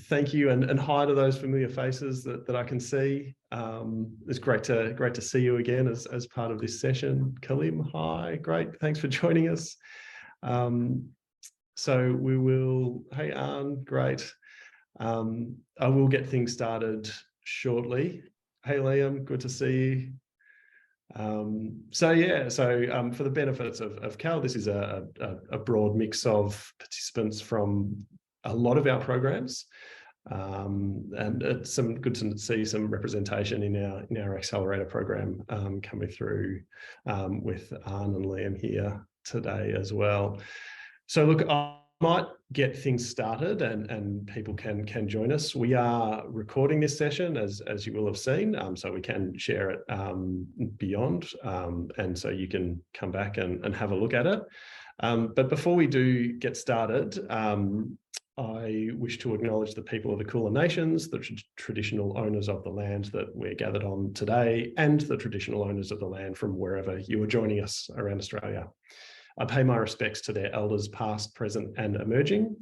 thank you, and hi to those familiar faces that I can see. It's great to see you again as part of this session. Kalim, hi, great, thanks for joining us. So we will, hey Arne, great. I will get things started shortly. Hey Liam, good to see you. For the benefits of Cal, this is a broad mix of participants from a lot of our programs, and it's good to see some representation in our accelerator program coming through with Arne and Liam here today as well. So look, I might get things started and people can join us. We are recording this session as you will have seen, so we can share it beyond, and so you can come back and have a look at it. But before we do get started, I wish to acknowledge the people of the Kulin Nations, the traditional owners of the land that we're gathered on today, and the traditional owners of the land from wherever you are joining us around Australia. I pay my respects to their elders past, present and emerging.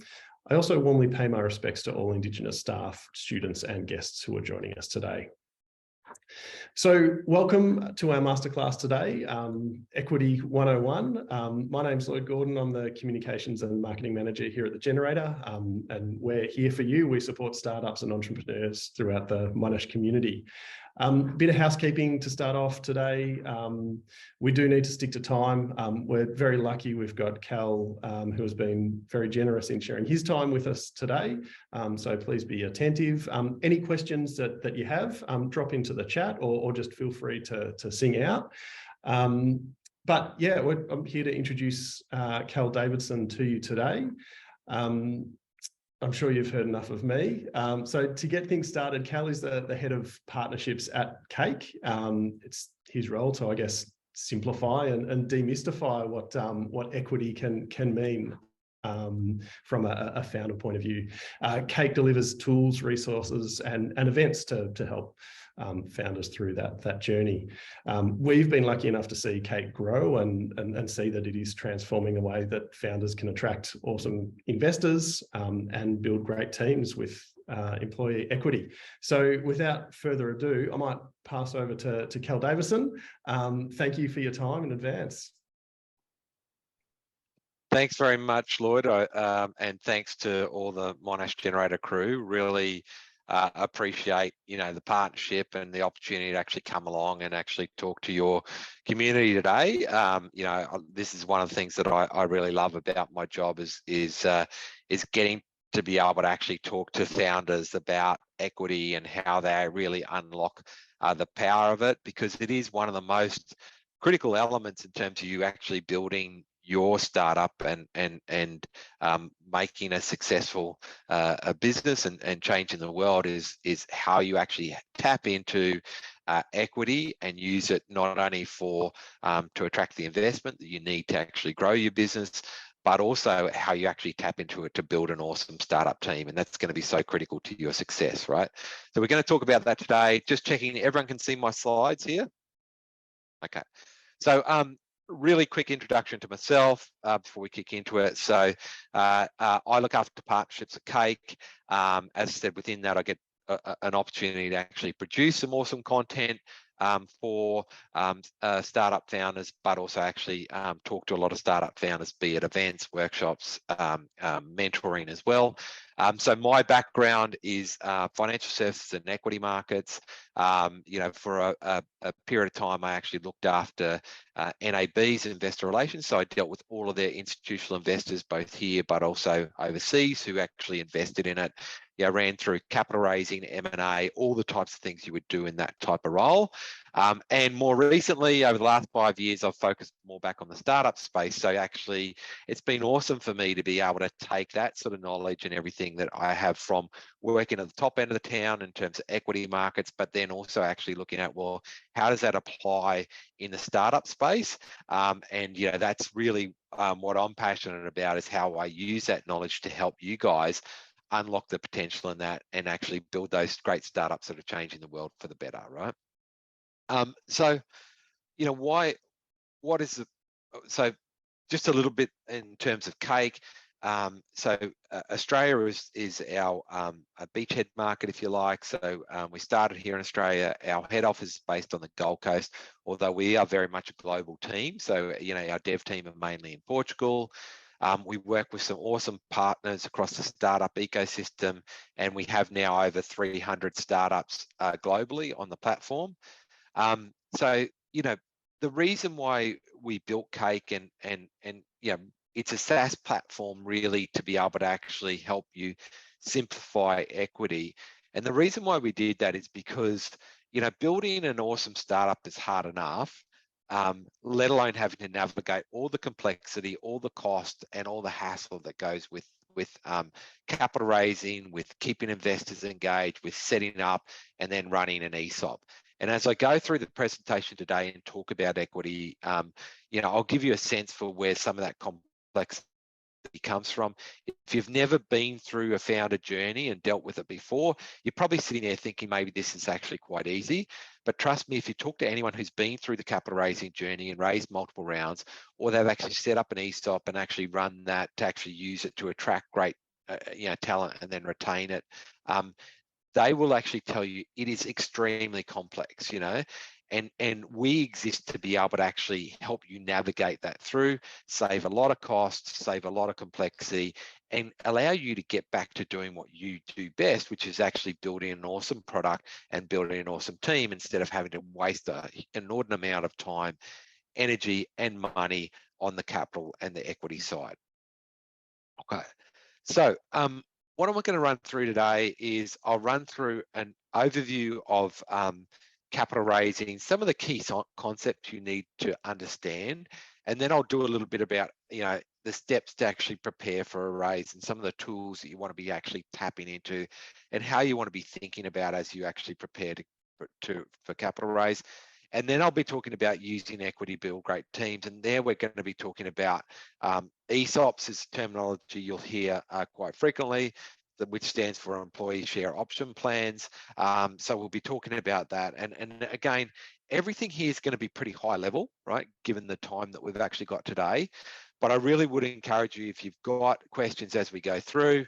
I also warmly pay my respects to all Indigenous staff, students and guests who are joining us today. So welcome to our masterclass today, Equity 101. My name's Lloyd Gordon. I'm the Communications and Marketing Manager here at The Generator, and we're here for you. We support startups and entrepreneurs throughout the Monash community. Bit of housekeeping to start off today. We do need to stick to time. We're very lucky we've got Cal, who has been very generous in sharing his time with us today. So please be attentive. Any questions that you have, drop into the chat or just feel free to sing out. But yeah, I'm here to introduce Cal Davidson to you today. I'm sure you've heard enough of me. So to get things started, Cal is the head of partnerships at Cake. It's his role to, I guess, simplify and demystify what equity can mean from a founder point of view. Cake delivers tools, resources, and events to help founders through that journey. We've been lucky enough to see Cake grow and see that it is transforming the way that founders can attract awesome investors and build great teams with employee equity. So without further ado, I might pass over to Cal Davidson. Thank you for your time in advance. Thanks very much, Lloyd, and thanks to all the Monash Generator crew. Really appreciate the partnership and the opportunity to actually come along and actually talk to your community today. This is one of the things that I really love about my job is getting to be able to actually talk to founders about equity and how they really unlock the power of it, because it is one of the most critical elements in terms of you actually building your startup and making a successful a business and changing the world is how you actually tap into equity and use it not only for to attract the investment that you need to actually grow your business, but also how you actually tap into it to build an awesome startup team. And that's going to be so critical to your success, right? So we're going to talk about that today. Just checking everyone can see my slides here. Okay. So really quick introduction to myself before we kick into it. So I look after partnerships at Cake. As I said, within that, I get an opportunity to actually produce some awesome content for startup founders, but also actually talk to a lot of startup founders, be it events, workshops, mentoring as well. So my background is financial services and equity markets. For a period of time, I actually looked after NAB's investor relations. So I dealt with all of their institutional investors, both here, but also overseas, who actually invested in it. Ran through capital raising, M&A, all the types of things you would do in that type of role. And more recently, over the last 5 years, I've focused more back on the startup space. So actually, it's been awesome for me to be able to take that sort of knowledge and everything that I have from working at the top end of the town in terms of equity markets, but then also actually looking at, well, how does that apply in the startup space? And that's really what I'm passionate about, is how I use that knowledge to help you guys unlock the potential in that and actually build those great startups that are changing the world for the better, right? So just a little bit in terms of Cake. Australia is our a beachhead market, if you like. So we started here in Australia. Our head office is based on the Gold Coast, although we are very much a global team. So, our dev team are mainly in Portugal. We work with some awesome partners across the startup ecosystem, and we have now over 300 startups globally on the platform. The reason why we built Cake and it's a SaaS platform really to be able to actually help you simplify equity. And the reason why we did that is because, building an awesome startup is hard enough, let alone having to navigate all the complexity, all the cost, and all the hassle that goes with capital raising, with keeping investors engaged, with setting up and then running an ESOP. And as I go through the presentation today and talk about equity, I'll give you a sense for where some of that complexity comes from. If you've never been through a founder journey and dealt with it before, you're probably sitting there thinking maybe this is actually quite easy. But trust me, if you talk to anyone who's been through the capital raising journey and raised multiple rounds, or they've actually set up an ESOP and actually run that to actually use it to attract great talent and then retain it, they will actually tell you it is extremely complex, and we exist to be able to actually help you navigate that through, save a lot of costs, save a lot of complexity, and allow you to get back to doing what you do best, which is actually building an awesome product and building an awesome team instead of having to waste an inordinate amount of time, energy, and money on the capital and the equity side. Okay, so what I'm going to run through today is I'll run through an overview of capital raising, some of the key concepts you need to understand, and then I'll do a little bit about the steps to actually prepare for a raise and some of the tools that you want to be actually tapping into and how you want to be thinking about as you actually prepare for capital raise. And then I'll be talking about using equity to build great teams. And there we're going to be talking about ESOPs is terminology you'll hear quite frequently, which stands for employee share option plans. So we'll be talking about that. And again, everything here is going to be pretty high level, right, given the time that we've actually got today. But I really would encourage you, if you've got questions as we go through,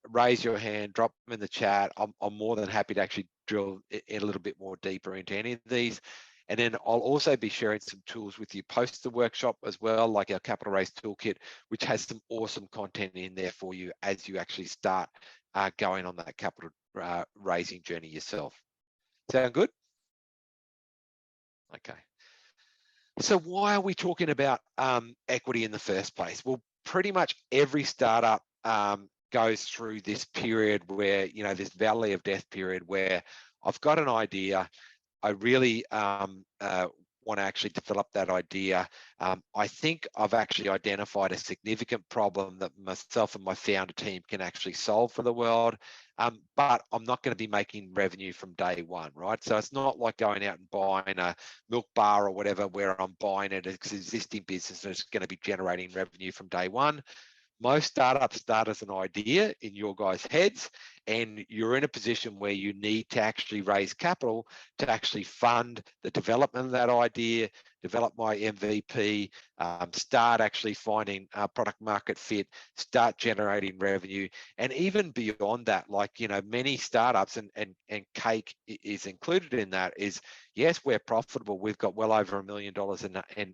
raise your hand, drop them in the chat. I'm more than happy to actually drill in a little bit more deeper into any of these. And then I'll also be sharing some tools with you post the workshop as well, like our Capital Raise Toolkit, which has some awesome content in there for you as you actually start going on that capital raising journey yourself. Sound good? Okay. So why are we talking about equity in the first place? Well, pretty much every startup goes through this period where, this valley of death period where I've got an idea, I really want to actually develop that idea. I think I've actually identified a significant problem that myself and my founder team can actually solve for the world, but I'm not going to be making revenue from day one, right? So it's not like going out and buying a milk bar or whatever where I'm buying it as an existing business and it's going to be generating revenue from day one. Most startups start as an idea in your guys' heads, and you're in a position where you need to actually raise capital to actually fund the development of that idea, develop my MVP, start actually finding product market fit, start generating revenue, and even beyond that, like, many startups, and Cake is included in that, is, yes, we're profitable. We've got well over $1 million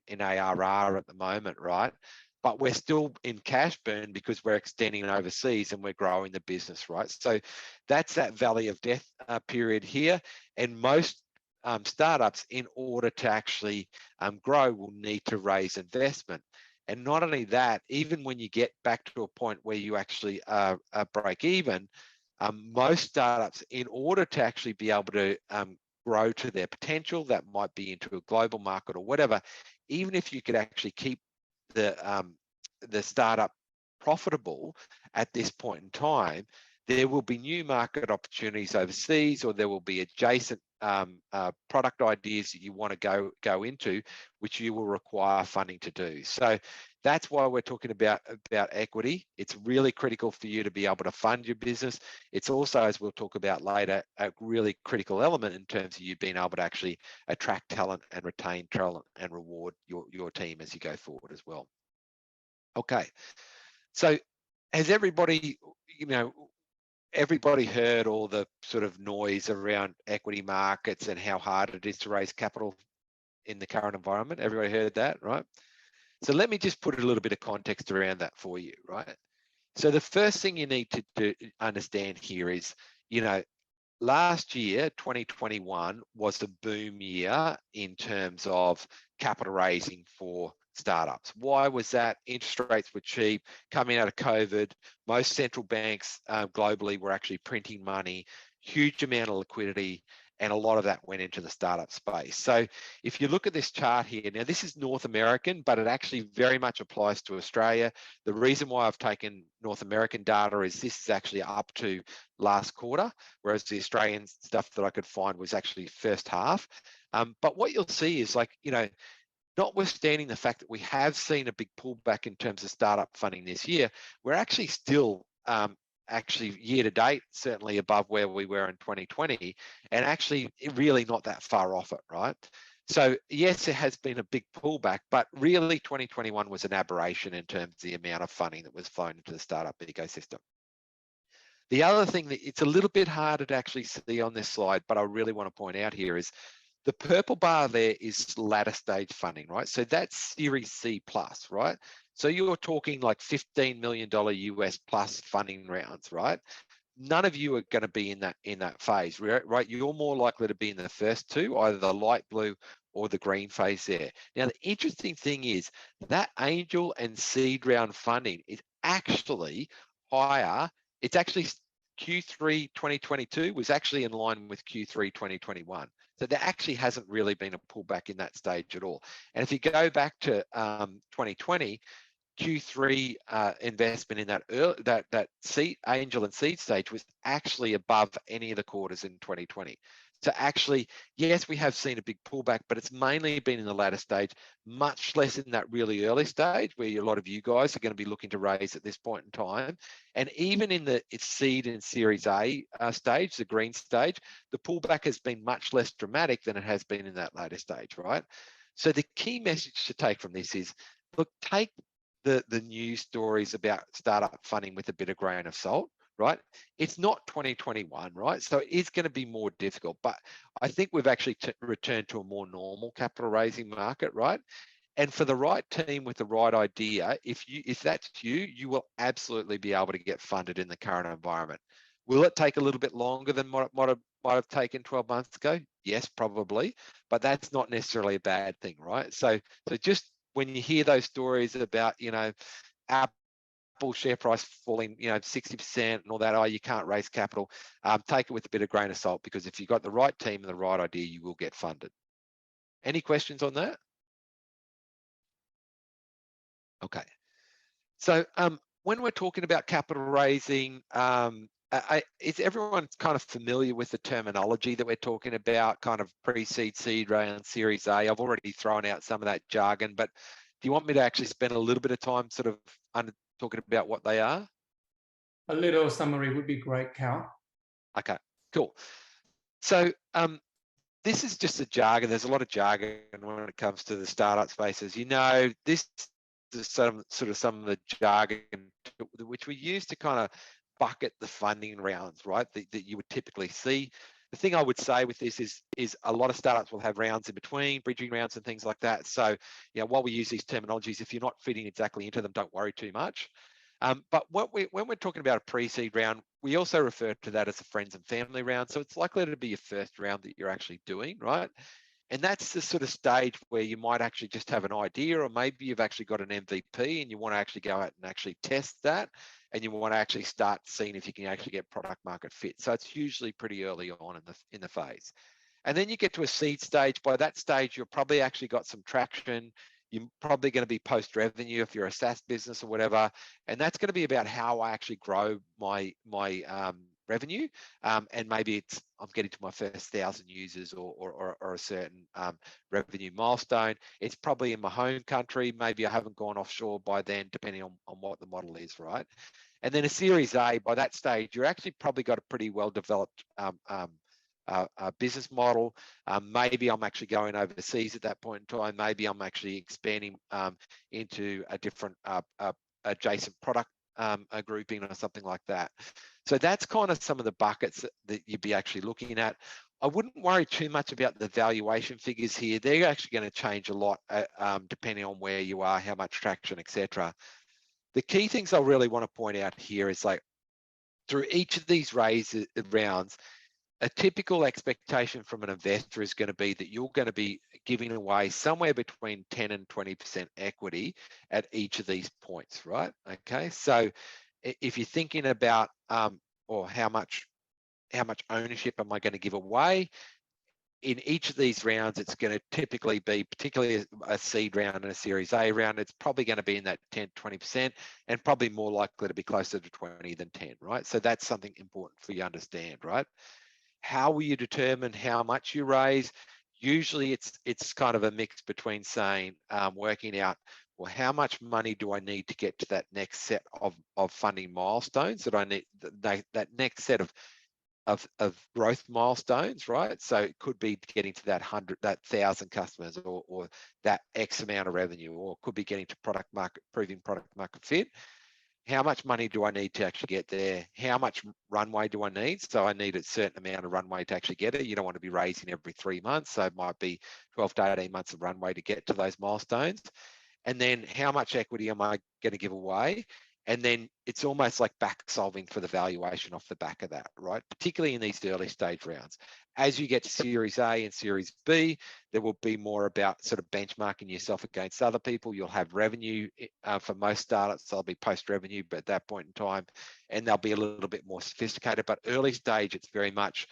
in ARR at the moment, right? But we're still in cash burn because we're extending overseas and we're growing the business, right? So that's that valley of death period here. And most startups, in order to actually grow, will need to raise investment. And not only that, even when you get back to a point where you actually break even, most startups, in order to actually be able to grow to their potential, that might be into a global market or whatever, even if you could actually keep the startup profitable at this point in time, there will be new market opportunities overseas, or there will be adjacent product ideas that you want to go into, which you will require funding to do. So that's why we're talking about equity. It's really critical for you to be able to fund your business. It's also, as we'll talk about later, a really critical element in terms of you being able to actually attract talent and retain talent and reward your team as you go forward as well. Okay, So has everybody, everybody heard all the sort of noise around equity markets and how hard it is to raise capital in the current environment? Everybody heard that, right? So let me just put a little bit of context around that for you, right? So the first thing you need to understand here is, last year, 2021, was a boom year in terms of capital raising for startups. Why was that? Interest rates were cheap, coming out of COVID. Most central banks globally were actually printing money, huge amount of liquidity, and a lot of that went into the startup space. So if you look at this chart here, now this is North American, but it actually very much applies to Australia. The reason why I've taken North American data is this is actually up to last quarter, whereas the Australian stuff that I could find was actually first half. But what you'll see is, like, notwithstanding the fact that we have seen a big pullback in terms of startup funding this year, we're actually still actually year to date certainly above where we were in 2020, and actually really not that far off it, right? So yes, it has been a big pullback, but really 2021 was an aberration in terms of the amount of funding that was flown into the startup ecosystem. The other thing that it's a little bit harder to actually see on this slide, but I really want to point out here is the purple bar there is latter stage funding, right? So that's Series C plus, right? So you're talking like $15 million US plus funding rounds, right? None of you are going to be in that phase, right? You're more likely to be in the first two, either the light blue or the green phase there. Now, the interesting thing is that angel and seed round funding is actually higher. It's actually Q3 2022 was actually in line with Q3 2021. So there actually hasn't really been a pullback in that stage at all. And if you go back to 2020, Q3 investment in that seed angel and seed stage was actually above any of the quarters in 2020. So actually, yes, we have seen a big pullback, but it's mainly been in the latter stage, much less in that really early stage where a lot of you guys are going to be looking to raise at this point in time. And even in the seed and Series A stage, the green stage, the pullback has been much less dramatic than it has been in that later stage, right? So the key message to take from this is, look, take the news stories about startup funding with a bit of grain of salt, right? It's not 2021, right? So it is going to be more difficult, but I think we've actually returned to a more normal capital raising market, right? And for the right team with the right idea, if that's you, you will absolutely be able to get funded in the current environment. Will it take a little bit longer than what it might have taken 12 months ago? Yes, probably, but that's not necessarily a bad thing, right? So just when you hear those stories about, Apple share price falling, 60% and all that, oh, you can't raise capital, take it with a bit of grain of salt, because if you've got the right team and the right idea, you will get funded. Any questions on that? Okay. So when we're talking about capital raising, is everyone kind of familiar with the terminology that we're talking about, kind of pre-seed, seed round, Series A? I've already thrown out some of that jargon, but do you want me to actually spend a little bit of time sort of talking about what they are? A little summary would be great, Cal. Okay, cool. So this is just a jargon. There's a lot of jargon when it comes to the startup spaces. This is some of the jargon which we use to kind of bucket the funding rounds, right, that you would typically see. The thing I would say with this is a lot of startups will have rounds in between, bridging rounds and things like that. So, while we use these terminologies, if you're not fitting exactly into them, don't worry too much. But when we're talking about a pre-seed round, we also refer to that as a friends and family round. So it's likely to be your first round that you're actually doing, right? And that's the sort of stage where you might actually just have an idea, or maybe you've actually got an MVP and you want to actually go out and actually test that, and you want to actually start seeing if you can actually get product market fit. So it's usually pretty early on in the phase. And then you get to a seed stage. By that stage, you've probably actually got some traction. You're probably going to be post revenue if you're a SaaS business or whatever. And that's going to be about how I actually grow my revenue. And maybe I'm getting to my first 1,000 users or a certain revenue milestone. It's probably in my home country. Maybe I haven't gone offshore by then, depending on what the model is, right? And then a Series A, by that stage, you're actually probably got a pretty well developed business model. Maybe I'm actually going overseas at that point in time. Maybe I'm actually expanding into a different adjacent product a grouping or something like that. So that's kind of some of the buckets that you'd be actually looking at. I wouldn't worry too much about the valuation figures here. They're actually going to change a lot depending on where you are, how much traction, etc. The key things I really want to point out here is like through each of these rounds, a typical expectation from an investor is going to be that you're going to be giving away somewhere between 10 and 20% equity at each of these points, right? Okay, so if you're thinking about or how much ownership am I going to give away, in each of these rounds, it's going to typically be, particularly a seed round and a Series A round, it's probably going to be in that 10, 20% and probably more likely to be closer to 20 than 10, right? So that's something important for you to understand, right? How will you determine how much you raise? Usually it's kind of a mix between saying, working out, well, how much money do I need to get to that next set of funding milestones that I need, that next set of growth milestones, right? So it could be getting to that 1,000 customers or that X amount of revenue, or could be getting to proving product market fit. How much money do I need to actually get there? How much runway do I need? So I need a certain amount of runway to actually get it. You don't want to be raising every 3 months. So it might be 12 to 18 months of runway to get to those milestones. And then how much equity am I going to give away? And then it's almost like back solving for the valuation off the back of that, right? Particularly in these early stage rounds. As you get to Series A and Series B, there will be more about sort of benchmarking yourself against other people. You'll have revenue for most startups. They'll be post revenue, but at that point in time, and they'll be a little bit more sophisticated. But early stage, it's very much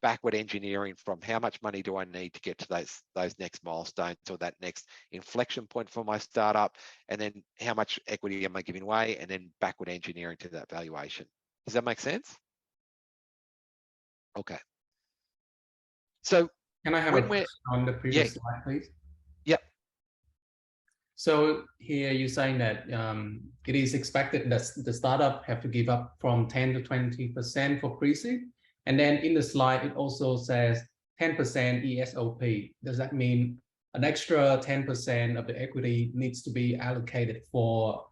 backward engineering from how much money do I need to get to those next milestones or that next inflection point for my startup, and then how much equity am I giving away, and then backward engineering to that valuation. Does that make sense? Okay. So can I have a question on the previous slide, please? Yep. So here you're saying that it is expected that the startup have to give up from 10 to 20% for pre-seed. And then in the slide, it also says 10% ESOP. Does that mean an extra 10% of the equity needs to be allocated for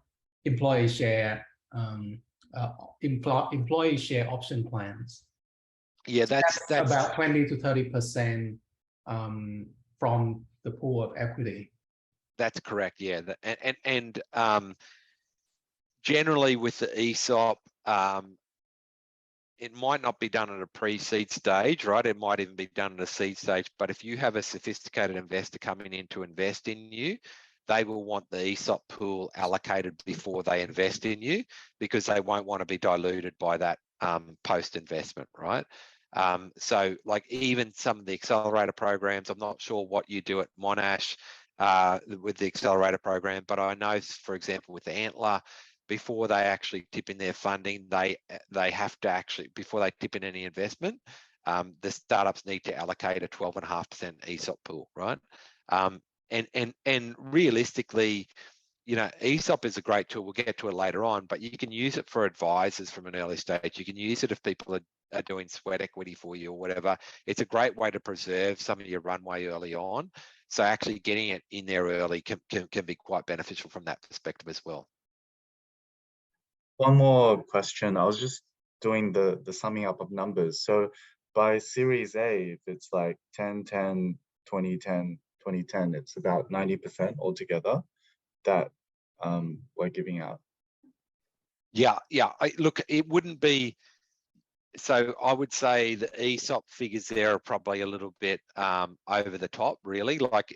employee share employee share option plans? Yeah, so that's about 20 to 30% from the pool of equity. That's correct. Yeah, and generally with the ESOP, it might not be done at a pre-seed stage, right? It might even be done at a seed stage. But if you have a sophisticated investor coming in to invest in you, they will want the ESOP pool allocated before they invest in you, because they won't want to be diluted by that post-investment, right? So like even some of the accelerator programs, I'm not sure what you do at Monash with the accelerator program, but I know, for example, with the Antler, before they actually tip in their funding, they have to actually, before they tip in any investment, the startups need to allocate a 12.5% ESOP pool, right? And realistically, you know, ESOP is a great tool. We'll get to it later on, but you can use it for advisors from an early stage. You can use it if people are doing sweat equity for you or whatever. It's a great way to preserve some of your runway early on. So actually getting it in there early can be quite beneficial from that perspective as well. One more question. I was just doing the summing up of numbers. So by Series A, if it's like 10, 10, 20, 10, 20, 10, it's about 90% altogether that we're giving out. Yeah. Look, it wouldn't be. So I would say the ESOP figures there are probably a little bit over the top, really. Like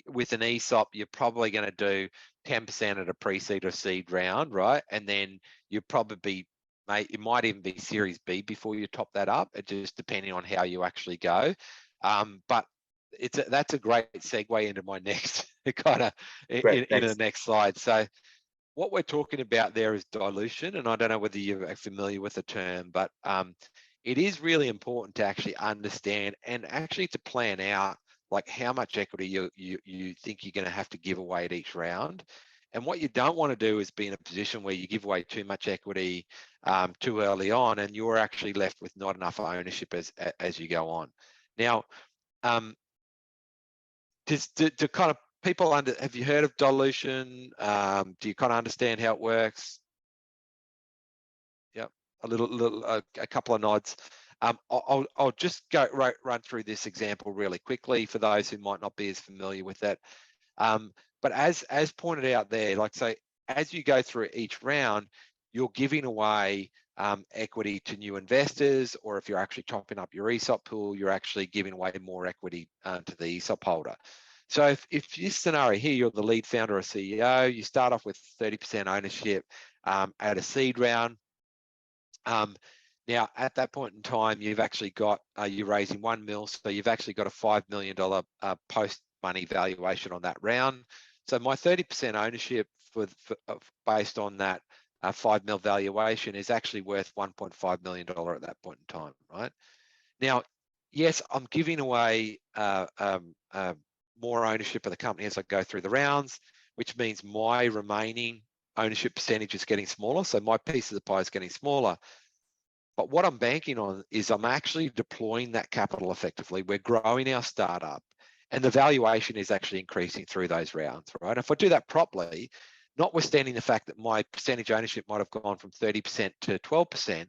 with an ESOP, you're probably going to do 10% at a pre-seed or seed round, right? And then you probably it might even be Series B before you top that up, just depending on how you actually go. But that's a great segue into my next kind of in the next slide. So what we're talking about there is dilution, and I don't know whether you're familiar with the term, but it is really important to actually understand and actually to plan out like how much equity you think you're going to have to give away at each round. And what you don't want to do is be in a position where you give away too much equity too early on, and you're actually left with not enough ownership as you go on. Now, to kind of people have you heard of dilution? Do you kind of understand how it works? a couple of nods. I'll just run through this example really quickly for those who might not be as familiar with it. But as pointed out there, like say, as you go through each round, you're giving away equity to new investors, or if you're actually topping up your ESOP pool, you're actually giving away more equity to the ESOP holder. So if this scenario here, you're the lead founder or CEO, you start off with 30% ownership at a seed round. Now, at that point in time, you've actually got, you're raising $1 million, so you've actually got a $5 million post-money valuation on that round. So my 30% ownership based on that $5 million valuation is actually worth $1.5 million at that point in time, right? Now, yes, I'm giving away more ownership of the company as I go through the rounds, which means my remaining ownership percentage is getting smaller. So my piece of the pie is getting smaller. But what I'm banking on is I'm actually deploying that capital effectively. We're growing our startup and the valuation is actually increasing through those rounds, right? If I do that properly, notwithstanding the fact that my percentage ownership might have gone from 30% to 12%,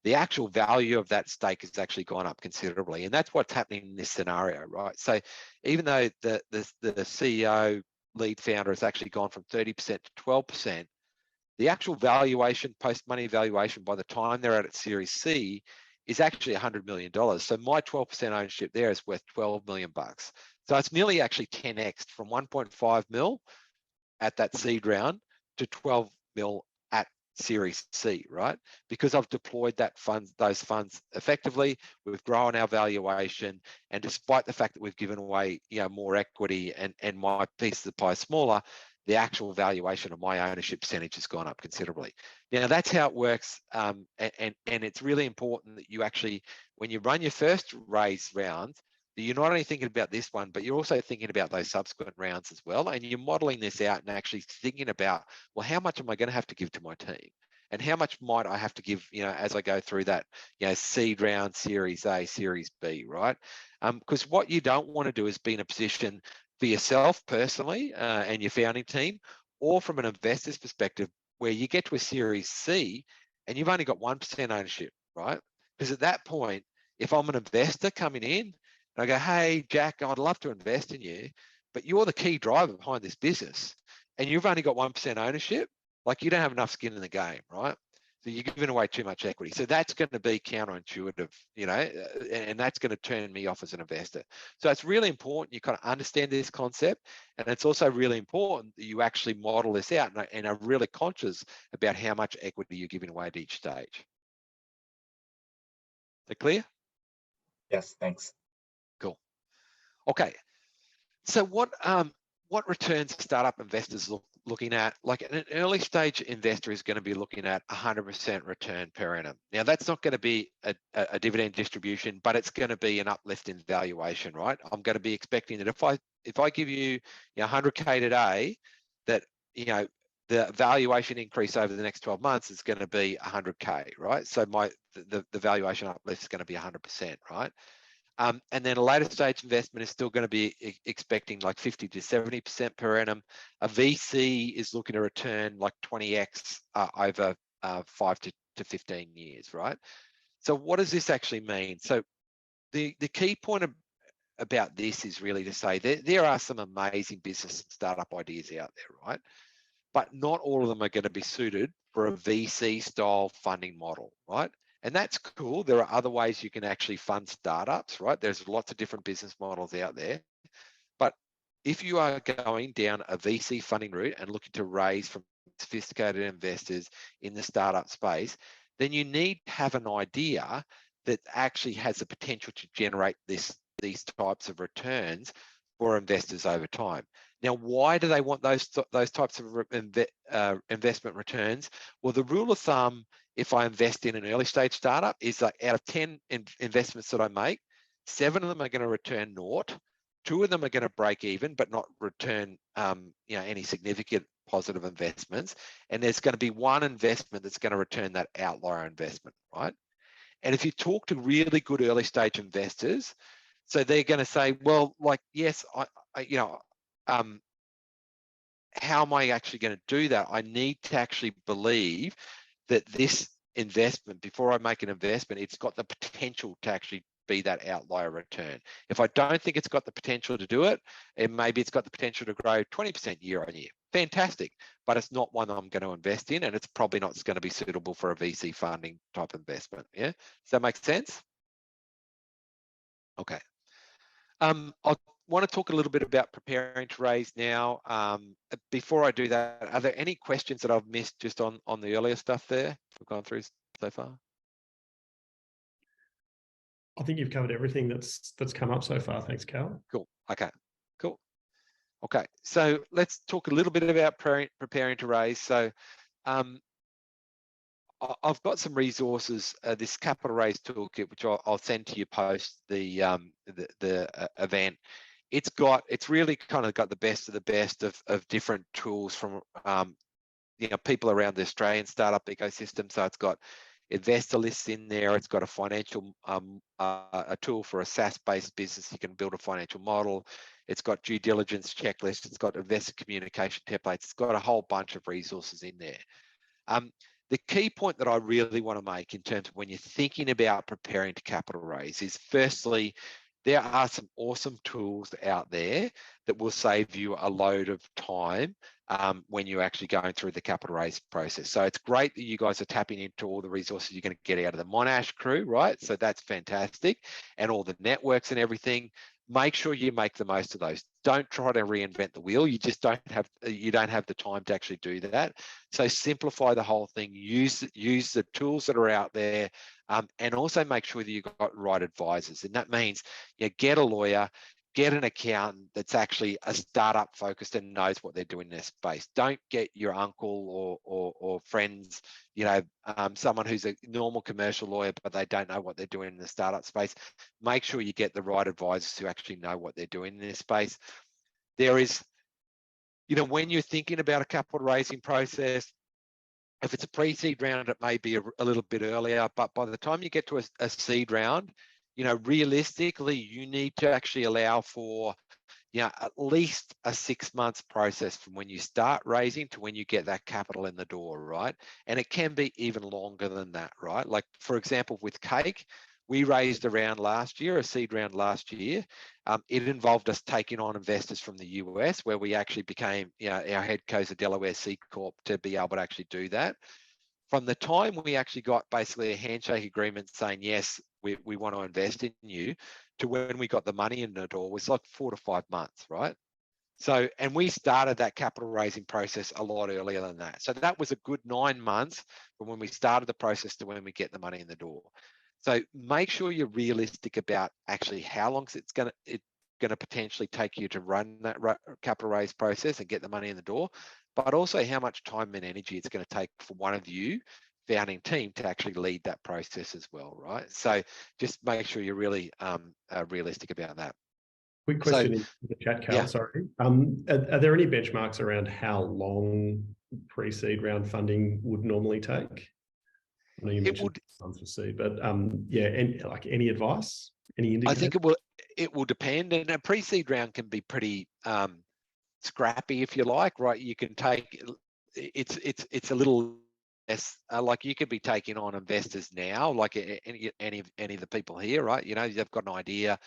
the actual value of that stake has actually gone up considerably. And that's what's happening in this scenario, right? So even though the CEO lead founder has actually gone from 30% to 12%, the actual valuation, post-money valuation, by the time they're at Series C, is actually $100 million. So my 12% ownership there is worth $12 million. So it's nearly actually 10x from 1.5 mil at that seed round to 12 mil at Series C, right? Because I've deployed those funds effectively, we've grown our valuation, and despite the fact that we've given away, more equity and my piece of the pie is smaller, the actual valuation of my ownership percentage has gone up considerably. Now that's how it works, and it's really important that you actually, when you run your first raise round, that you're not only thinking about this one, but you're also thinking about those subsequent rounds as well, and you're modeling this out and actually thinking about, well, how much am I going to have to give to my team? And how much might I have to give, as I go through that, seed round, Series A, Series B, right? Because what you don't want to do is be in a position for yourself personally and your founding team, or from an investor's perspective, where you get to a Series C and you've only got 1% ownership, right? Because at that point, if I'm an investor coming in and I go, hey, Jack, I'd love to invest in you, but you're the key driver behind this business and you've only got 1% ownership, like you don't have enough skin in the game, right? So you're giving away too much equity. So that's going to be counterintuitive, and that's going to turn me off as an investor. So it's really important you kind of understand this concept. And it's also really important that you actually model this out and are really conscious about how much equity you're giving away at each stage. Is that clear? Yes, thanks. Cool. Okay. So what returns startup investors looking at? Like an early stage investor is going to be looking at 100% return per annum. Now that's not going to be a dividend distribution, but it's going to be an uplift in valuation, right? I'm going to be expecting that if I give you 100K today, that the valuation increase over the next 12 months is going to be 100K, right? So the valuation uplift is going to be 100%, right? And then a later stage investment is still going to be expecting like 50 to 70% per annum. A VC is looking to return like 20x over 5 to 15 years, right? So what does this actually mean? So the key point about this is really to say there are some amazing business and startup ideas out there, right? But not all of them are going to be suited for a VC style funding model, right? And that's cool. There are other ways you can actually fund startups, right? There's lots of different business models out there. But if you are going down a VC funding route and looking to raise from sophisticated investors in the startup space, then you need to have an idea that actually has the potential to generate these types of returns for investors over time. Now, why do they want those types of investment returns? Well, the rule of thumb, if I invest in an early stage startup, is like out of 10 investments that I make, 7 of them are going to return naught, 2 of them are going to break even, but not return any significant positive investments. And there's going to be 1 investment that's going to return that outlier investment, right? And if you talk to really good early stage investors, so they're going to say, well, like, yes, how am I actually going to do that? I need to actually believe that this investment, before I make an investment, it's got the potential to actually be that outlier return. If I don't think it's got the potential to do it, and maybe it's got the potential to grow 20% year on year, fantastic, but it's not one I'm going to invest in, and it's probably not going to be suitable for a VC funding type investment. Yeah, does that make sense? Okay. I want to talk a little bit about preparing to raise now. Before I do that, are there any questions that I've missed just on the earlier stuff there we've gone through so far? I think you've covered everything that's come up so far. Thanks, Cal. Cool. Okay. Cool. Okay. So let's talk a little bit about preparing to raise. So I've got some resources. This capital raise toolkit, which I'll send to you post the event. It's really kind of got the best of different tools from people around the Australian startup ecosystem. So it's got investor lists in there. It's got a financial a tool for a SaaS-based business. You can build a financial model. It's got due diligence checklists. It's got investor communication templates. It's got a whole bunch of resources in there. The key point that I really want to make in terms of when you're thinking about preparing to capital raise is, firstly, there are some awesome tools out there that will save you a load of time when you're actually going through the capital raise process. So it's great that you guys are tapping into all the resources you're going to get out of the Monash crew, right? So that's fantastic. And all the networks and everything. Make sure you make the most of those. Don't try to reinvent the wheel. You just don't have the time to actually do that. So simplify the whole thing. Use the tools that are out there, and also make sure that you've got right advisors. And that means get a lawyer, get an accountant that's actually a startup focused and knows what they're doing in their space. Don't get your uncle or friends, someone who's a normal commercial lawyer, but they don't know what they're doing in the startup space. Make sure you get the right advisors who actually know what they're doing in this space. There is, when you're thinking about a capital raising process, if it's a pre-seed round, it may be a little bit earlier, but by the time you get to a seed round, realistically, you need to actually allow for, at least a 6 months process from when you start raising to when you get that capital in the door, right? And it can be even longer than that, right? Like, for example, with Cake, we raised a seed round last year. It involved us taking on investors from the US, where we actually became, our head co's a Delaware C Corp to be able to actually do that. From the time we actually got basically a handshake agreement saying, yes, we want to invest in you, to when we got the money in the door was like 4 to 5 months, right? So, and we started that capital raising process a lot earlier than that. So that was a good 9 months from when we started the process to when we get the money in the door. So make sure you're realistic about actually how long it's going to potentially take you to run that capital raise process and get the money in the door, but also how much time and energy it's going to take for one of you founding team to actually lead that process as well, right? So just make sure you're really realistic about that. Quick question in the chat, Cal, yeah. sorry. Are there any benchmarks around how long pre-seed round funding would normally take? I know you mentioned months for seed, but any advice? Any indicator? I think it will depend, and a pre-seed round can be pretty scrappy, if you like, right? You can take it's a little less like you could be taking on investors now, like any of the people here, right? They've got an idea,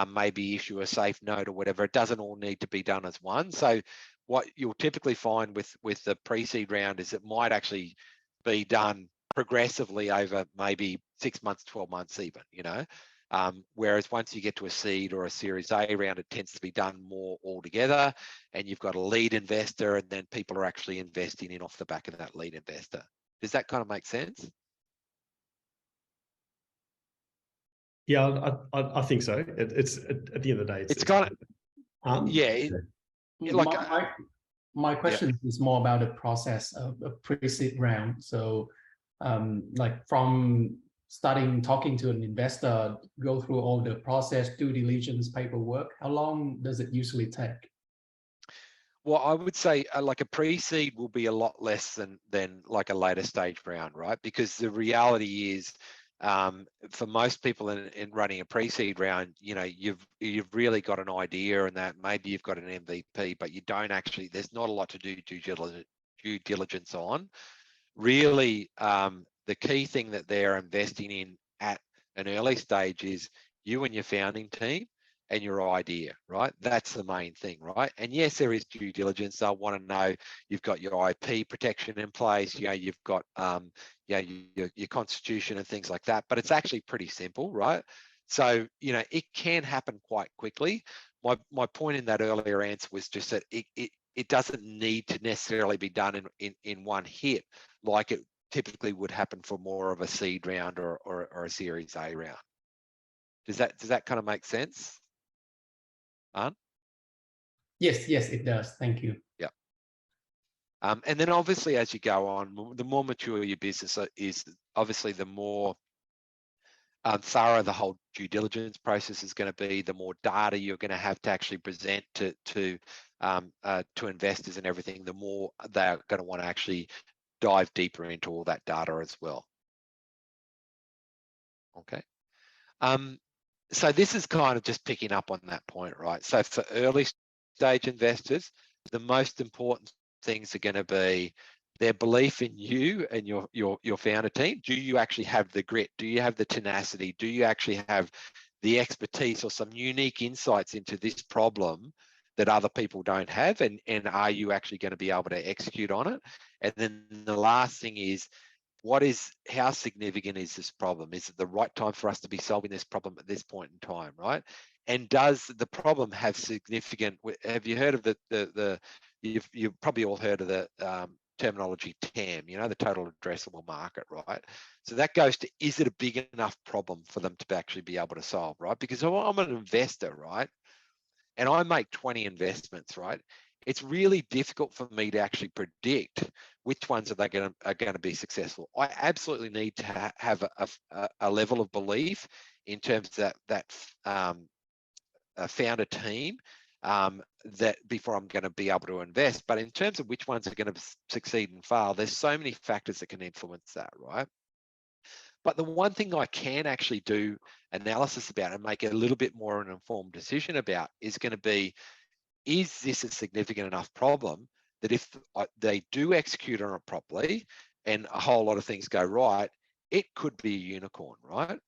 maybe issue a safe note or whatever. It doesn't all need to be done as one. So what you'll typically find with the pre-seed round is it might actually be done progressively over maybe 6 months, 12 months even, whereas once you get to a seed or a Series A round, it tends to be done more altogether, and you've got a lead investor, and then people are actually investing in off the back of that lead investor. Does that kind of make sense? Yeah, I think so. It's at the end of the day, it's kind of my question is more about the process of a pre-seed round. So like from talking to an investor, go through all the process, due diligence, paperwork, how long does it usually take? Well, I would say like a pre-seed will be a lot less than like a later stage round, right? Because the reality is, for most people in running a pre-seed round, you've really got an idea, and that maybe you've got an MVP, but you don't actually. There's not a lot to do due diligence on. Really, the key thing that they're investing in at an early stage is you and your founding team and your idea, right? That's the main thing, right? And yes, there is due diligence. They'll want to know you've got your IP protection in place, you know, you've got your constitution and things like that, but it's actually pretty simple, right? So, you know, it can happen quite quickly. My point in that earlier answer was just that it doesn't need to necessarily be done in one hit like it typically would happen for more of a seed round or a Series A round. Does that kind of make sense? Yes, it does. Thank you. Yeah. And then obviously as you go on, the more mature your business is, obviously the more thorough the whole due diligence process is going to be, the more data you're going to have to actually present to investors and everything, the more they're going to want to actually dive deeper into all that data as well. Okay. So this is kind of just picking up on that point, right? So for early stage investors, the most important things are going to be their belief in you and your founder team. Do you actually have the grit? Do you have the tenacity? Do you actually have the expertise or some unique insights into this problem that other people don't have? And are you actually going to be able to execute on it? And then the last thing is, how significant is this problem? Is it the right time for us to be solving this problem at this point in time, right? And does the problem have significant, have you heard of you've probably all heard of the terminology TAM, you know, the total addressable market, right? So that goes to, is it a big enough problem for them to actually be able to solve, right? Because I'm an investor, right? And I make 20 investments, right? It's really difficult for me to actually predict which ones are going to be successful. I absolutely need to have a level of belief in terms of that founder team that before I'm going to be able to invest. But in terms of which ones are going to succeed and fail, there's so many factors that can influence that, right? But the one thing I can actually do analysis about and make a little bit more an informed decision about is going to be, is this a significant enough problem that if they do execute on it properly and a whole lot of things go right, it could be a unicorn, right?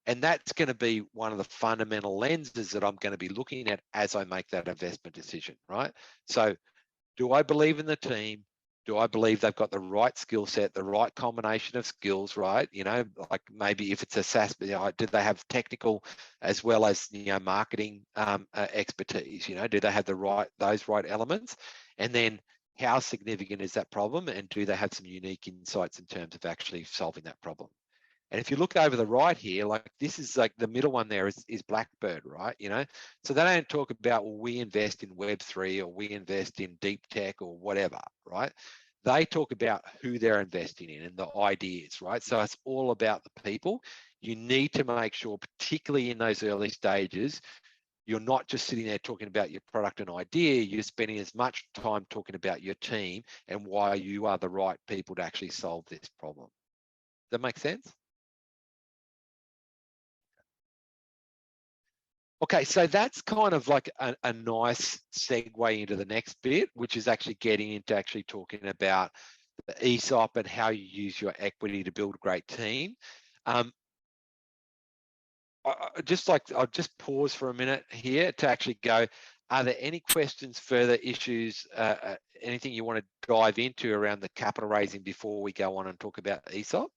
And that's going to be one of the fundamental lenses that I'm going to be looking at as I make that investment decision, right? So do I believe in the team? Do I believe they've got the right skill set, the right combination of skills, right? You know, like maybe if it's a SaaS, you know, do they have technical as well as, you know, marketing expertise? You know, do they have those right elements? And then how significant is that problem? And do they have some unique insights in terms of actually solving that problem? And if you look over the right here, like this is like the middle one there is Blackbird, right? You know, so they don't talk about, well, we invest in Web3 or we invest in deep tech or whatever, right? They talk about who they're investing in and the ideas, right? So it's all about the people. You need to make sure, particularly in those early stages, you're not just sitting there talking about your product and idea, you're spending as much time talking about your team and why you are the right people to actually solve this problem. Does that make sense? Okay, so that's kind of like a nice segue into the next bit, which is actually getting into actually talking about the ESOP and how you use your equity to build a great team. I'll just pause for a minute here to actually go, are there any questions, further issues, anything you want to dive into around the capital raising before we go on and talk about ESOP?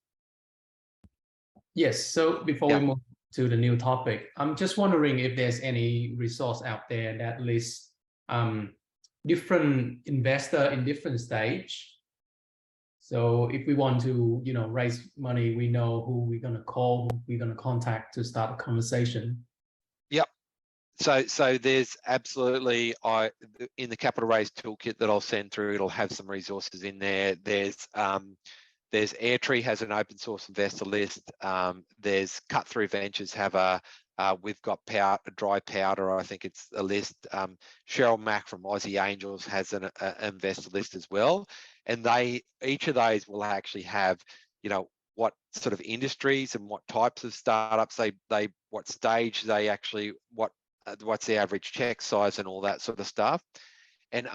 Yes, so before we move to the new topic, I'm just wondering if there's any resource out there that lists different investor in different stage. So if we want to, you know, raise money, we know who we're going to call, who we're going to contact to start a conversation. Yep. So there's absolutely, in the capital raise toolkit that I'll send through, it'll have some resources in there. There's Airtree has an open source investor list. There's Cut Through Ventures have we've got dry powder, I think it's a list. Cheryl Mack from Aussie Angels has an investor list as well. And each of those will actually have, you know, what sort of industries and what types of startups what stage they actually, what's the average check size and all that sort of stuff. And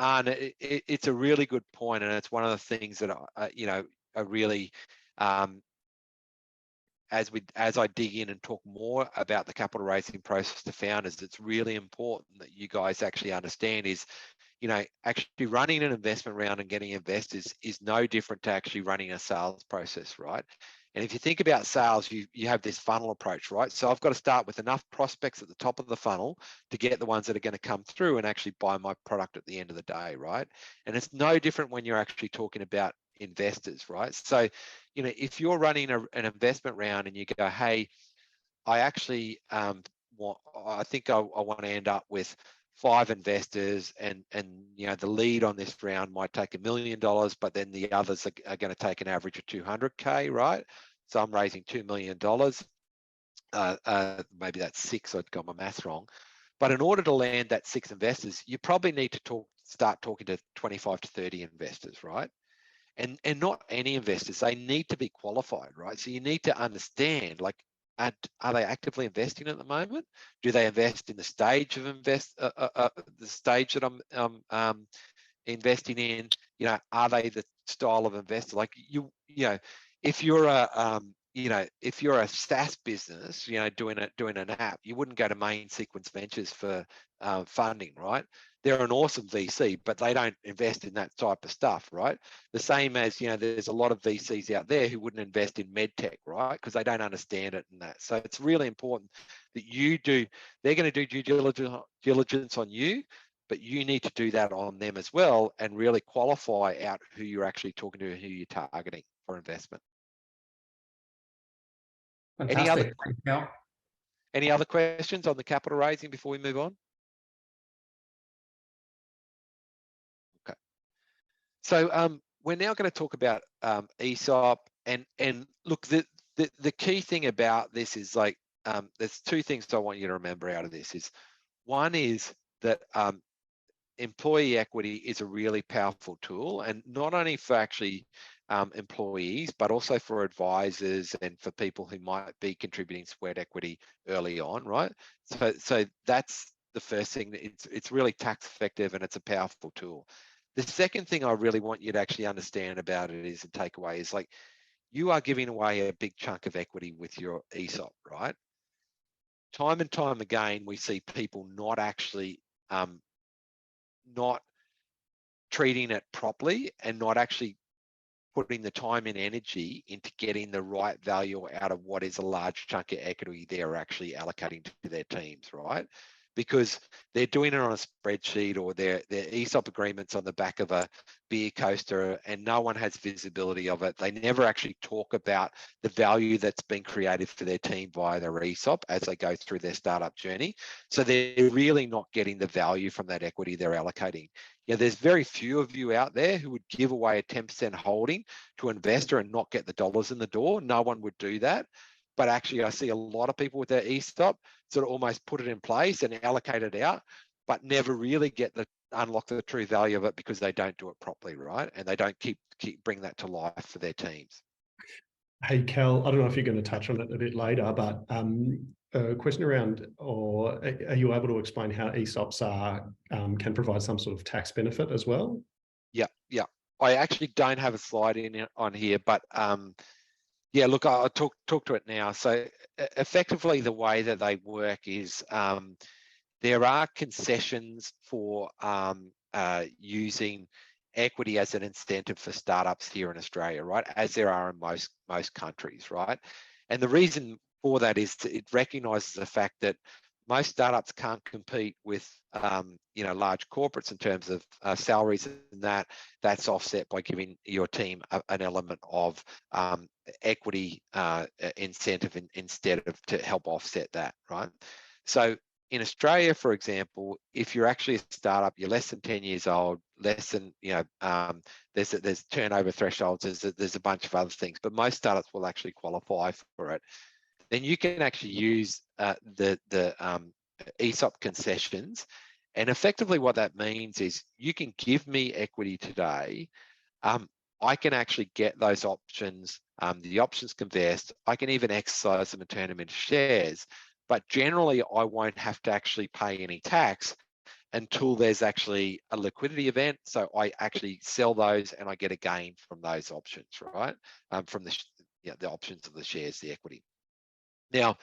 it's a really good point, and it's one of the things that you know, are really as I dig in and talk more about the capital raising process to founders, it's really important that you guys actually understand is, you know, actually running an investment round and getting investors is no different to actually running a sales process, right? And if you think about sales, you have this funnel approach, right? So I've got to start with enough prospects at the top of the funnel to get the ones that are going to come through and actually buy my product at the end of the day, right? And it's no different when you're actually talking about investors, right? So, you know, if you're running an investment round and you go, hey, I actually I think I want to end up with 5 investors, and you know, the lead on this round might take $1 million, but then the others are going to take an average of 200K, right? So I'm raising $2 million. Maybe that's 6. I've got my maths wrong. But in order to land that 6 investors, you probably need to start talking to 25 to 30 investors, right? And not any investors. They need to be qualified, right? So you need to understand, like, are they actively investing at the moment? Do they invest in the stage of the stage that I'm investing in? You know, are they the style of investor? Like you know, if you're if you're a SaaS business, you know, doing an app, you wouldn't go to Main Sequence Ventures for funding, right? They're an awesome VC, but they don't invest in that type of stuff, right? The same as, you know, there's a lot of VCs out there who wouldn't invest in medtech, right? Because they don't understand it and that. So it's really important that they're going to do due diligence on you, but you need to do that on them as well and really qualify out who you're actually talking to and who you're targeting for investment. Fantastic. Any other questions on the capital raising before we move on? Okay. So we're now going to talk about ESOP, and look, the key thing about this is, like, there's 2 things I want you to remember out of this. One is that employee equity is a really powerful tool, and not only for actually employees, but also for advisors and for people who might be contributing sweat equity early on, right? So that's the first thing. It's really tax effective and it's a powerful tool. The second thing I really want you to actually understand about it is, and take away, is, like, you are giving away a big chunk of equity with your ESOP, right? Time and time again, we see people not actually not treating it properly and not actually putting the time and energy into getting the right value out of what is a large chunk of equity they're actually allocating to their teams, right? Because they're doing it on a spreadsheet, or their ESOP agreements on the back of a beer coaster, and no one has visibility of it. They never actually talk about the value that's been created for their team via their ESOP as they go through their startup journey. So they're really not getting the value from that equity they're allocating. Yeah, there's very few of you out there who would give away a 10% holding to an investor and not get the dollars in the door. No one would do that. But actually, I see a lot of people with their ESOP sort of almost put it in place and allocate it out, but never really unlock the true value of it because they don't do it properly, right? And they don't keep bring that to life for their teams. Hey, Cal, I don't know if you're going to touch on it a bit later, but a question around, or are you able to explain how ESOPs can provide some sort of tax benefit as well? Yeah. I actually don't have a slide on here, but yeah, look, I'll talk to it now. So effectively, the way that they work is there are concessions for using equity as an incentive for startups here in Australia, right? As there are in most countries, right? And the reason for that is it recognises the fact that most startups can't compete with large corporates in terms of salaries, and that's offset by giving your team an element of equity incentive instead of to help offset that, right? So in Australia, for example, if you're actually a startup, you're less than 10 years old, less than, there's turnover thresholds, there's a bunch of other things, but most startups will actually qualify for it. Then you can actually use the ESOP concessions. And effectively what that means is you can give me equity today. I can actually get those options. The options can vest. I can even exercise them and turn them into shares. But generally, I won't have to actually pay any tax until there's actually a liquidity event. So I actually sell those and I get a gain from those options, right? From the options of the shares, the equity. Now,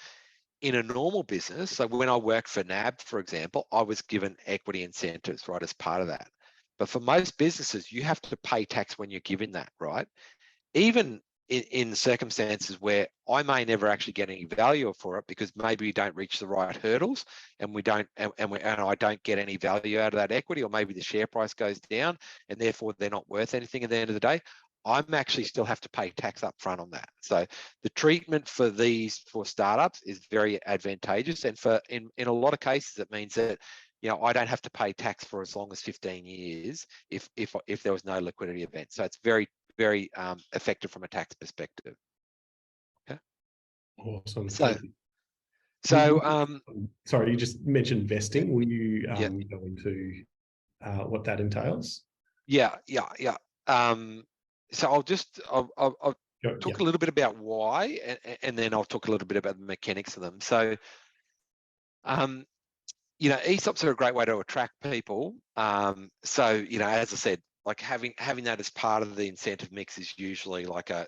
in a normal business, so when I worked for NAB, for example, I was given equity incentives, right, as part of that. But for most businesses, you have to pay tax when you're given that, right? Even in circumstances where I may never actually get any value for it because maybe we don't reach the right hurdles and we don't, and I don't get any value out of that equity, or maybe the share price goes down and therefore they're not worth anything at the end of the day, I'm actually still have to pay tax up front on that. So the treatment for startups is very advantageous, and in a lot of cases it means that, you know, I don't have to pay tax for as long as 15 years if there was no liquidity event. So it's very effective from a tax perspective. Okay. Awesome. So, Thank you. so sorry, you just mentioned vesting. Will you yeah. go into what that entails? Yeah. So I'll talk a little bit about why, and then I'll talk a little bit about the mechanics of them. So, you know, ESOPs are a great way to attract people. So, you know, as I said, like having that as part of the incentive mix is usually like a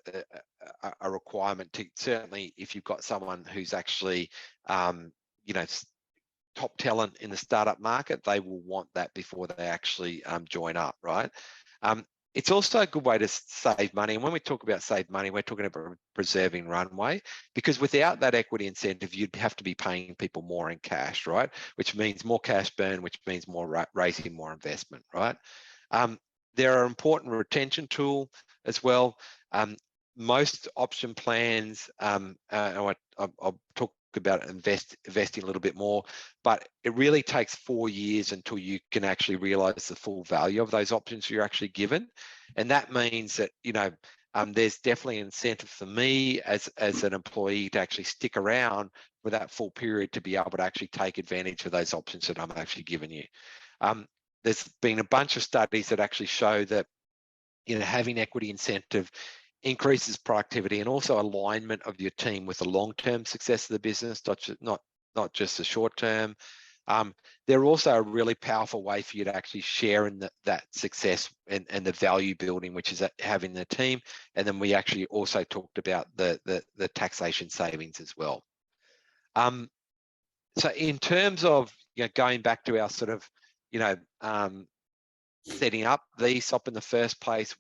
requirement to, certainly if you've got someone who's actually, you know, top talent in the startup market, they will want that before they actually join up, right? It's also a good way to save money. And when we talk about save money, we're talking about preserving runway, because without that equity incentive, you'd have to be paying people more in cash, right? Which means more cash burn, which means more raising more investment, right? They're an important retention tool as well. Most option plans, I'll talk about investing a little bit more, but it really takes 4 years until you can actually realize the full value of those options you're actually given. And that means that, you know, there's definitely an incentive for me as an employee to actually stick around for that full period to be able to actually take advantage of those options that I'm actually giving you. There's been a bunch of studies that actually show that, you know, having equity incentive increases productivity and also alignment of your team with the long-term success of the business, not just the short term. They're also a really powerful way for you to actually share in that success and the value building, which is having the team. And then we actually also talked about the taxation savings as well. So in terms of, you know, going back to our sort of, you know, setting up the ESOP in the first place,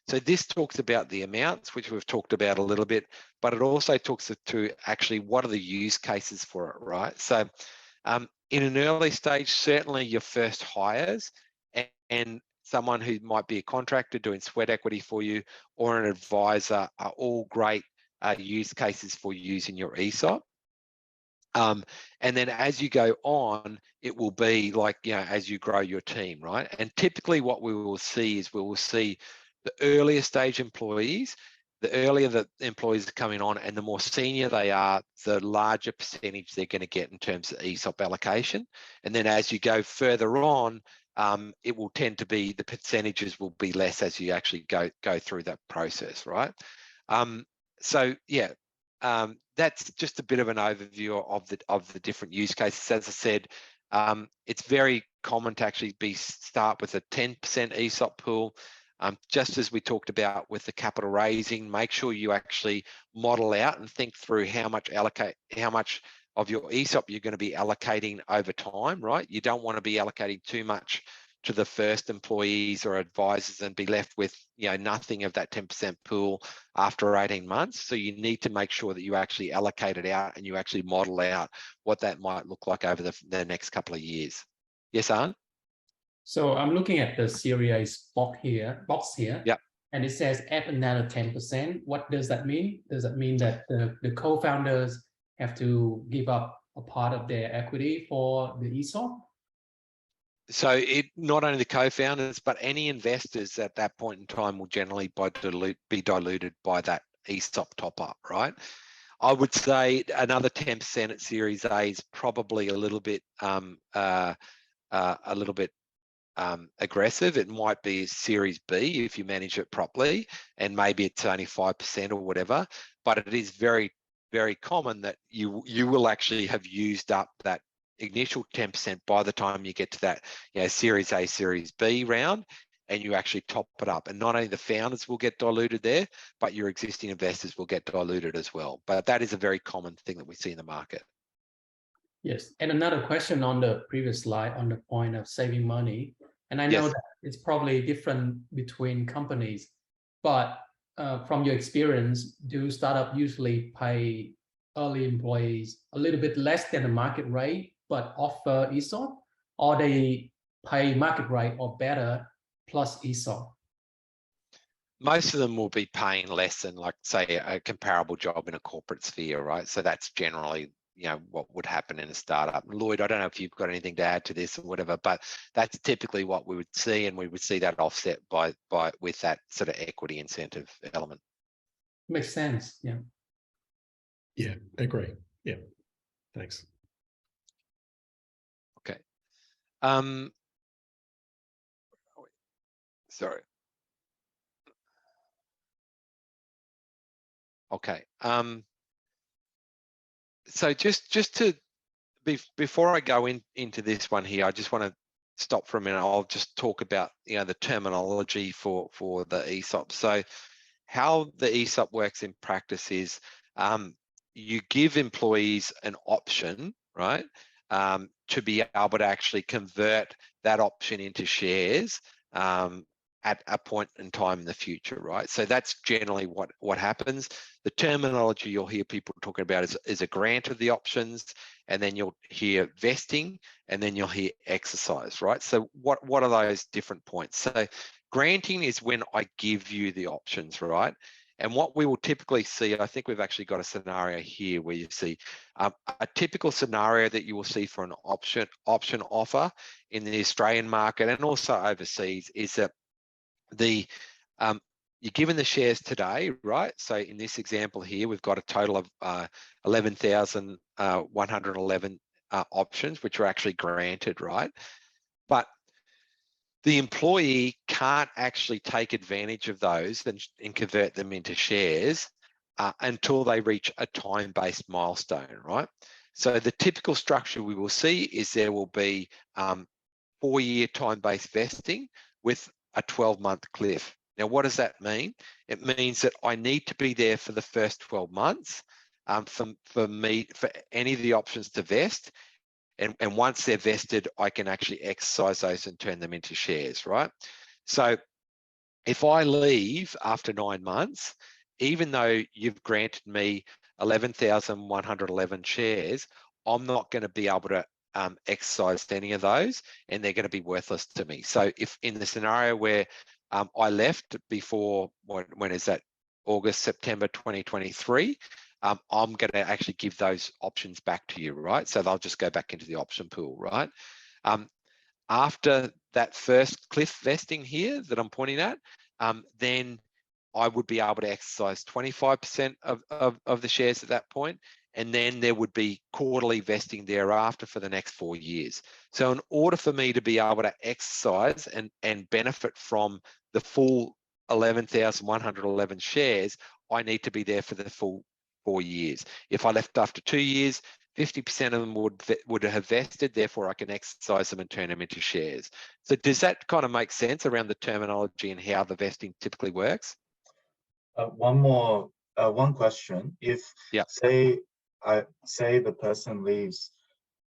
so this talks about the amounts, which we've talked about a little bit, but it also talks to actually what are the use cases for it, right? So in an early stage, certainly your first hires and someone who might be a contractor doing sweat equity for you or an advisor are all great use cases for using your ESOP. And then as you go on, it will be like, you know, as you grow your team, right? And typically what we will see is we will see the earlier stage employees, the earlier the employees are coming on and the more senior they are, the larger percentage they're going to get in terms of ESOP allocation. And then as you go further on, it will tend to be, the percentages will be less as you actually go through that process, right? So yeah, that's just a bit of an overview of the different use cases. As I said, it's very common to actually start with a 10% ESOP pool. Just as we talked about with the capital raising, make sure you actually model out and think through how much of your ESOP you're going to be allocating over time, right? You don't want to be allocating too much to the first employees or advisors and be left with, you know, nothing of that 10% pool after 18 months. So you need to make sure that you actually allocate it out and you actually model out what that might look like over the next couple of years. Yes, Arne? So I'm looking at the Series A box here. Yeah. And it says add another 10%. What does that mean? Does that mean that the co-founders have to give up a part of their equity for the ESOP? So it not only the co-founders, but any investors at that point in time will generally be diluted by that ESOP top up, right? I would say another 10% at Series A is probably a little bit aggressive. It might be Series B if you manage it properly, and maybe it's only 5% or whatever. But it is very, very common that you will actually have used up that initial 10% by the time you get to that, you know, Series A, Series B round. and you actually top it up. And not only the founders will get diluted there, but your existing investors will get diluted as well. But that is a very common thing that we see in the market. Yes, and another question on the previous slide on the point of saving money. And I know Yes. that it's probably different between companies, but from your experience, do startups usually pay early employees a little bit less than the market rate, but offer ESOP, or they pay market rate or better plus ESOP? Most of them will be paying less than, like, say, a comparable job in a corporate sphere, right? So that's generally, you know, what would happen in a startup. Lloyd, I don't know if you've got anything to add to this or whatever, but that's typically what we would see, and we would see that offset by with that sort of equity incentive element. Makes sense. Yeah. Yeah, agree. Yeah, thanks. Okay. Sorry. Okay. So just to before I go into this one here, I just want to stop for a minute. I'll just talk about, you know, the terminology for the ESOP. So how the ESOP works in practice is you give employees an option, right, to be able to actually convert that option into shares at a point in time in the future, right? So that's generally what happens. The terminology you'll hear people talking about is a grant of the options, and then you'll hear vesting, and then you'll hear exercise, right? So what are those different points? So granting is when I give you the options, right? And what we will typically see, I think we've actually got a scenario here where you see a typical scenario that you will see for an option offer in the Australian market and also overseas is that you're given the shares today, right? So in this example here, we've got a total of 11,111 options, which are actually granted, right? But the employee can't actually take advantage of those and convert them into shares until they reach a time-based milestone, right? So the typical structure we will see is there will be 4-year time-based vesting with a 12-month cliff. Now, what does that mean? It means that I need to be there for the first 12 months for any of the options to vest. And once they're vested, I can actually exercise those and turn them into shares, right? So if I leave after 9 months, even though you've granted me 11,111 shares, I'm not going to be able to exercise any of those, and they're going to be worthless to me. So if in the scenario where I left before, when is that, August, September 2023, I'm going to actually give those options back to you, right? So they'll just go back into the option pool, right? After that first cliff vesting here that I'm pointing at, then I would be able to exercise 25% of the shares at that point, and then there would be quarterly vesting thereafter for the next 4 years. So in order for me to be able to exercise and benefit from the full 11,111 shares, I need to be there for the full 4 years. If I left after 2 years, 50% of them would have vested, therefore I can exercise them and turn them into shares. So does that kind of make sense around the terminology and how the vesting typically works? One question. If say the person leaves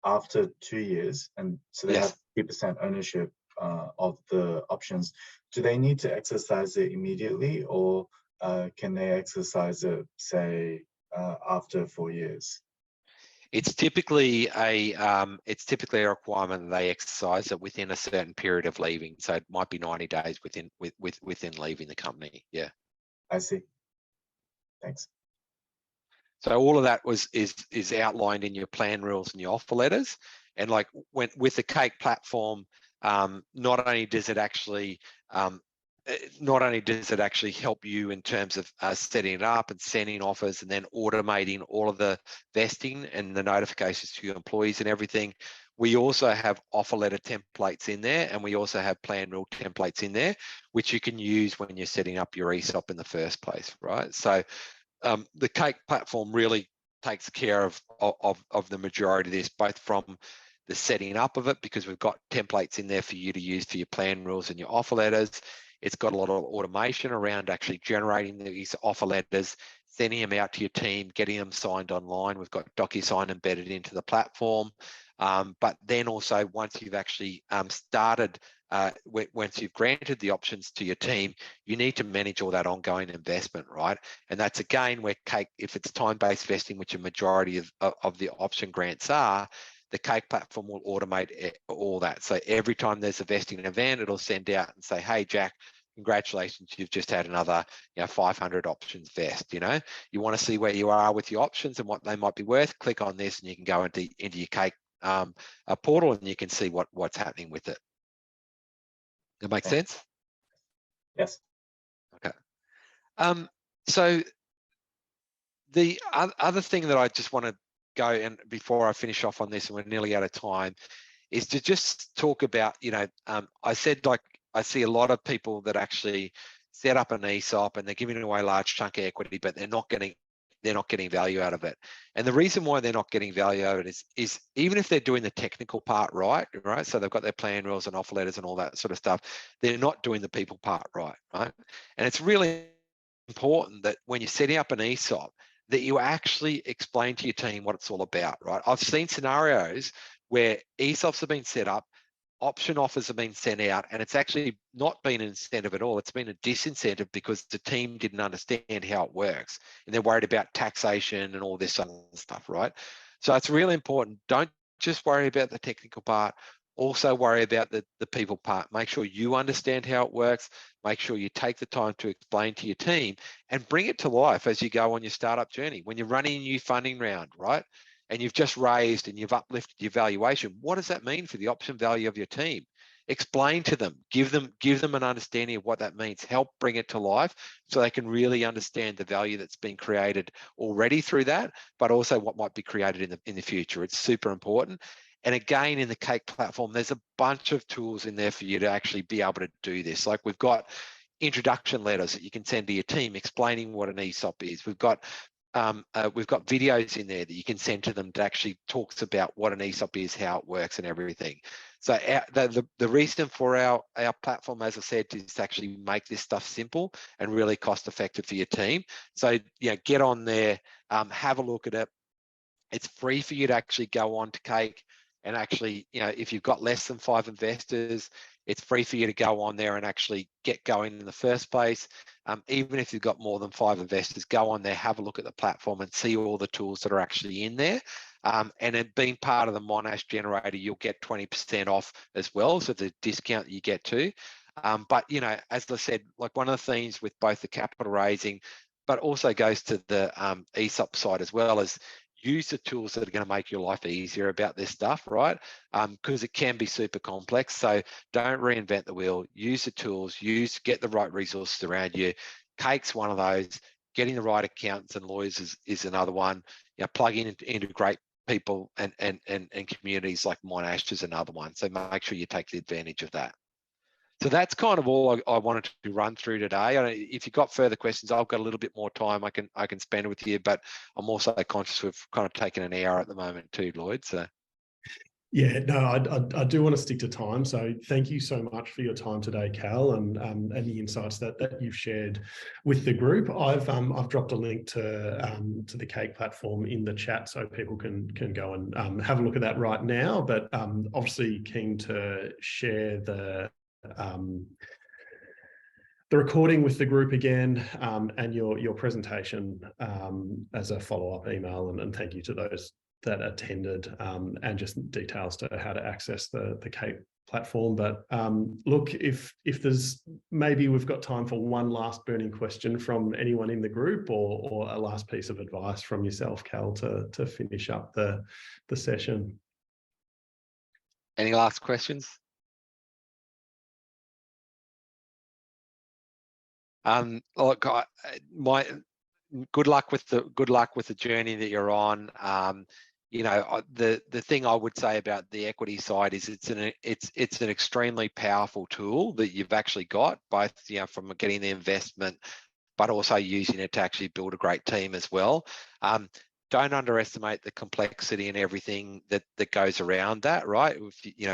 after 2 years, and so they have 50% ownership of the options, do they need to exercise it immediately, or can they exercise it, say, after 4 years? It's typically a requirement that they exercise it within a certain period of leaving. So it might be 90 days within leaving the company. Yeah. I see. Thanks. So all of that is outlined in your plan rules and your offer letters. And like with the Cake platform, not only does it actually help you in terms of setting it up and sending offers and then automating all of the vesting and the notifications to your employees and everything, we also have offer letter templates in there, and we also have plan rule templates in there, which you can use when you're setting up your ESOP in the first place, right? So the Cake platform really takes care of the majority of this, both from the setting up of it, because we've got templates in there for you to use for your plan rules and your offer letters. It's got a lot of automation around actually generating these offer letters, sending them out to your team, getting them signed online. We've got DocuSign embedded into the platform. But then also once you've actually started, once you've granted the options to your team, you need to manage all that ongoing investment, right? And that's again where Cake, if it's time-based vesting, which a majority of the option grants are, the Cake platform will automate all that. So every time there's a vesting event, it'll send out and say, hey, Jack, congratulations, you've just had another 500 options vest. You want to see where you are with your options and what they might be worth, click on this and you can go into your Cake portal and you can see what's happening with it. That makes sense? Yes. Okay. So the other thing that I just want to go, and before I finish off on this, and we're nearly out of time, is to just talk about, I said, like, I see a lot of people that actually set up an ESOP and they're giving away a large chunk of equity, but they're not getting value out of it. And the reason why they're not getting value out of it is even if they're doing the technical part right? So they've got their plan rules and offer letters and all that sort of stuff, they're not doing the people part right? And it's really important that when you're setting up an ESOP, that you actually explain to your team what it's all about, right? I've seen scenarios where ESOPs have been set up, option offers have been sent out, and it's actually not been an incentive at all. It's been a disincentive because the team didn't understand how it works, and they're worried about taxation and all this other stuff, right? So it's really important. Don't just worry about the technical part. Also worry about the people part. Make sure you understand how it works. Make sure you take the time to explain to your team and bring it to life as you go on your startup journey. When you're running a new funding round, right? And you've just raised and you've uplifted your valuation, what does that mean for the option value of your team? Explain to them, give them an understanding of what that means, help bring it to life so they can really understand the value that's been created already through that, but also what might be created in the future. It's super important. And again, in the Cake platform, there's a bunch of tools in there for you to actually be able to do this. Like we've got introduction letters that you can send to your team explaining what an ESOP is. We've got videos in there that you can send to them that actually talks about what an ESOP is, how it works and everything. So the reason for our platform, as I said, is to actually make this stuff simple and really cost effective for your team. So get on there, have a look at it. It's free for you to actually go on to Cake. And actually, if you've got less than 5 investors, it's free for you to go on there and actually get going in the first place. Even if you've got more than 5 investors, go on there, have a look at the platform and see all the tools that are actually in there. And then being part of the Monash Generator, you'll get 20% off as well. So the discount you get too. But, as I said, like one of the themes with both the capital raising, but also goes to the ESOP side as well, is use the tools that are going to make your life easier about this stuff, right? Because it can be super complex. So don't reinvent the wheel. Use the tools. Get the right resources around you. Cake's one of those. Getting the right accountants and lawyers is another one. Plug into great people and communities like Monash is another one. So make sure you take the advantage of that. So that's kind of all I wanted to run through today. If you've got further questions, I've got a little bit more time I can spend with you, but I'm also conscious we've kind of taken an hour at the moment too, Lloyd. So yeah, no, I do want to stick to time. So thank you so much for your time today, Cal, and the insights that you've shared with the group. I've dropped a link to the Cake platform in the chat so people can go and have a look at that right now. But obviously keen to share the recording with the group again, and your presentation as a follow-up email, and thank you to those that attended, and just details to how to access the Cake platform. But look, if there's, maybe we've got time for one last burning question from anyone in the group, or a last piece of advice from yourself, Cal, to finish up the session. Any last questions? Look, good luck with the journey that you're on. The thing I would say about the equity side is it's an extremely powerful tool that you've actually got, both from getting the investment, but also using it to actually build a great team as well. don't underestimate the complexity and everything that goes around that, right?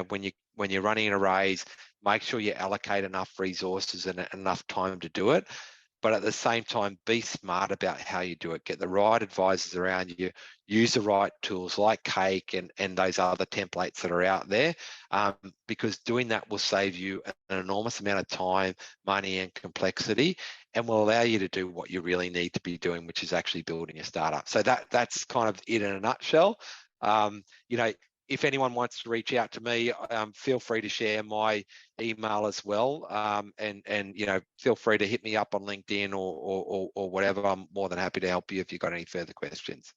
When you're running an arrays, make sure you allocate enough resources and enough time to do it. But at the same time, be smart about how you do it. Get the right advisors around you. Use the right tools like Cake and those other templates that are out there, because doing that will save you an enormous amount of time, money, and complexity, and will allow you to do what you really need to be doing, which is actually building a startup. So that's kind of it in a nutshell. If anyone wants to reach out to me, feel free to share my email as well, and feel free to hit me up on LinkedIn or whatever. I'm more than happy to help you if you've got any further questions.